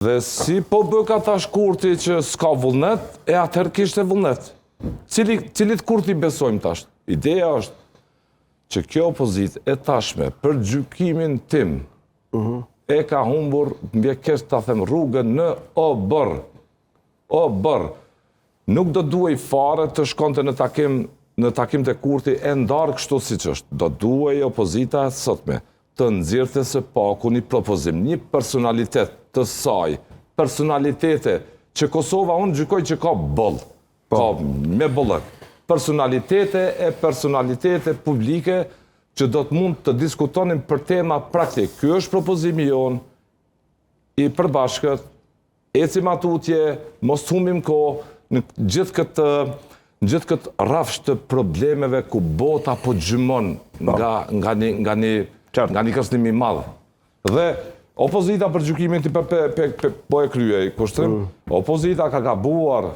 Dhe si po bë ka tash Kurti që s'ka vullnet, e atëherë kishte vullnet. Cilit Kurti besojmë tash? Ideja është që kjo opozit e tashme, për gjykimin tim, e ka humbur, mbje kesh ta them rrugën në obër. Obër. Nuk do duhej fare të shkonte në takim të Kurti e ndarë kështu si që është. Do duhej opozita sotme të nxirrte së paku një propozim, një personalitet të saj, personalitete që Kosova unë gjykoj që ka boll, ka me bollëk. Personalitete publike që do të mund të diskutonin për tema praktik. Ky është propozimi jonë i përbashkët, ecim atutje, mos humbim kohë në gjithë këtë rrafsh të problemeve ku bota po gjymon nga një kërcënim i madh. Dhe opozita për gjykimin ti po e kryej kushtrim, opozita ka gabuar